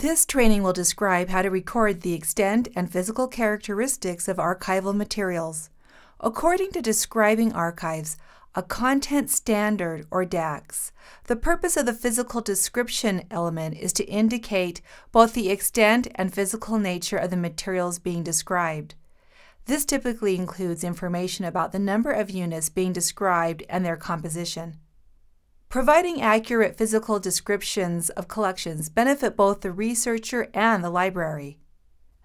This training will describe how to record the extent and physical characteristics of archival materials. According to Describing Archives, a content standard, or DAX, the purpose of the physical description element is to indicate both the extent and physical nature of the materials being described. This typically includes information about the number of units being described and their composition. Providing accurate physical descriptions of collections benefit both the researcher and the library.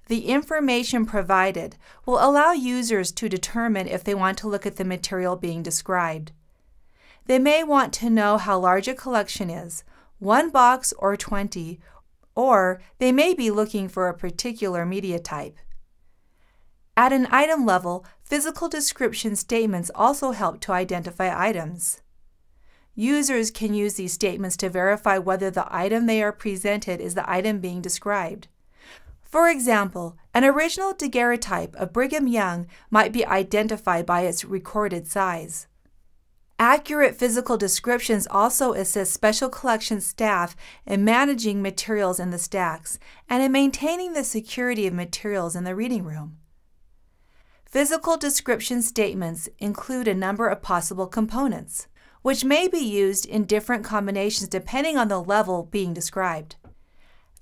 The information provided will allow users to determine if they want to look at the material being described. They may want to know how large a collection is, 1 box or 20, or they may be looking for a particular media type. At an item level, physical description statements also help to identify items. Users can use these statements to verify whether the item they are presented is the item being described. For example, an original daguerreotype of Brigham Young might be identified by its recorded size. Accurate physical descriptions also assist special collections staff in managing materials in the stacks and in maintaining the security of materials in the reading room. Physical description statements include a number of possible components, which may be used in different combinations depending on the level being described.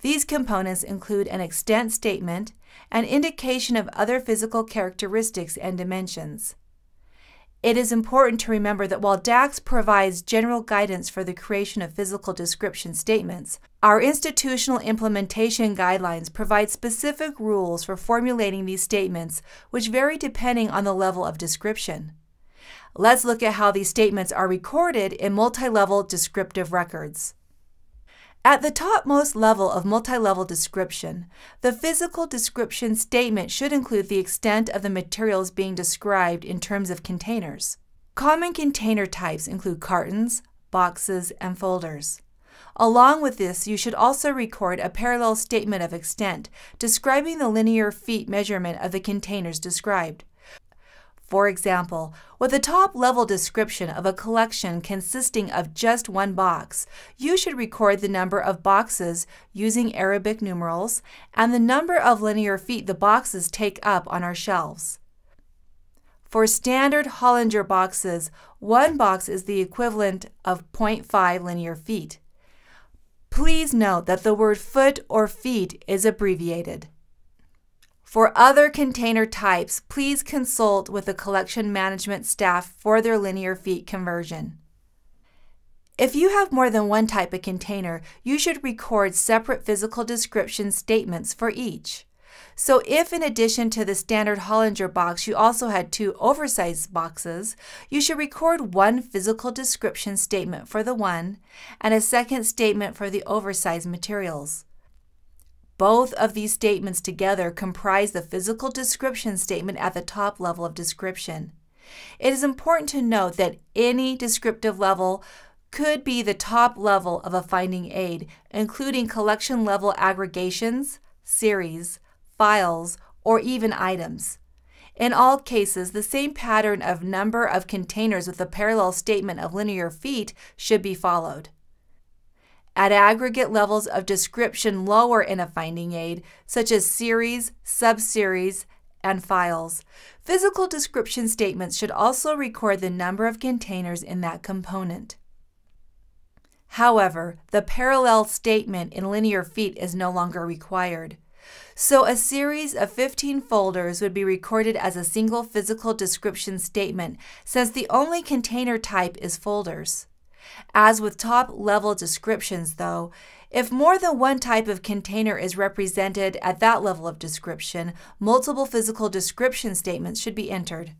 These components include an extent statement, an indication of other physical characteristics and dimensions. It is important to remember that while DAX provides general guidance for the creation of physical description statements, our institutional implementation guidelines provide specific rules for formulating these statements, which vary depending on the level of description. Let's look at how these statements are recorded in multi-level descriptive records. At the topmost level of multi-level description, the physical description statement should include the extent of the materials being described in terms of containers. Common container types include cartons, boxes, and folders. Along with this, you should also record a parallel statement of extent, describing the linear feet measurement of the containers described. For example, with a top-level description of a collection consisting of just 1 box, you should record the number of boxes using Arabic numerals and the number of linear feet the boxes take up on our shelves. For standard Hollinger boxes, 1 box is the equivalent of 0.5 linear feet. Please note that the word foot or feet is abbreviated. For other container types, please consult with the collection management staff for their linear feet conversion. If you have more than one type of container, you should record separate physical description statements for each. So if in addition to the standard Hollinger box you also had 2 oversized boxes, you should record 1 physical description statement for the one and a second statement for the oversized materials. Both of these statements together comprise the physical description statement at the top level of description. It is important to note that any descriptive level could be the top level of a finding aid, including collection level aggregations, series, files, or even items. In all cases, the same pattern of number of containers with a parallel statement of linear feet should be followed. At aggregate levels of description lower in a finding aid, such as series, subseries, and files, physical description statements should also record the number of containers in that component. However, the parallel statement in linear feet is no longer required. So a series of 15 folders would be recorded as a single physical description statement, since the only container type is folders. As with top-level descriptions, though, if more than one type of container is represented at that level of description, multiple physical description statements should be entered.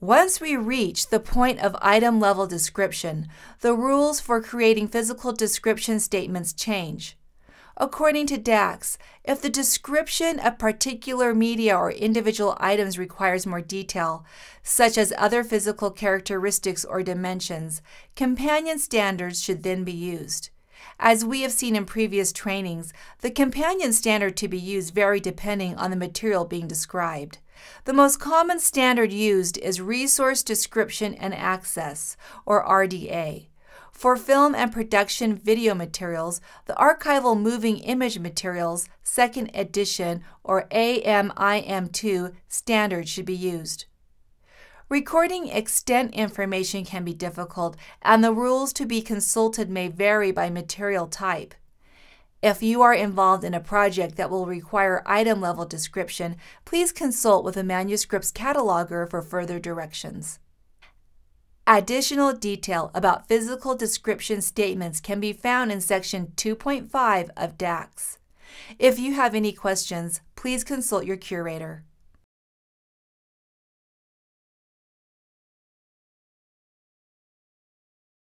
Once we reach the point of item-level description, the rules for creating physical description statements change. According to DAX, if the description of particular media or individual items requires more detail, such as other physical characteristics or dimensions, companion standards should then be used. As we have seen in previous trainings, the companion standard to be used vary depending on the material being described. The most common standard used is Resource Description and Access, or RDA. For film and production video materials, the Archival Moving Image Materials 2nd edition or AMIM2 standard should be used. Recording extent information can be difficult, and the rules to be consulted may vary by material type. If you are involved in a project that will require item-level description, please consult with a manuscript's cataloger for further directions. Additional detail about physical description statements can be found in Section 2.5 of DACS. If you have any questions, please consult your curator.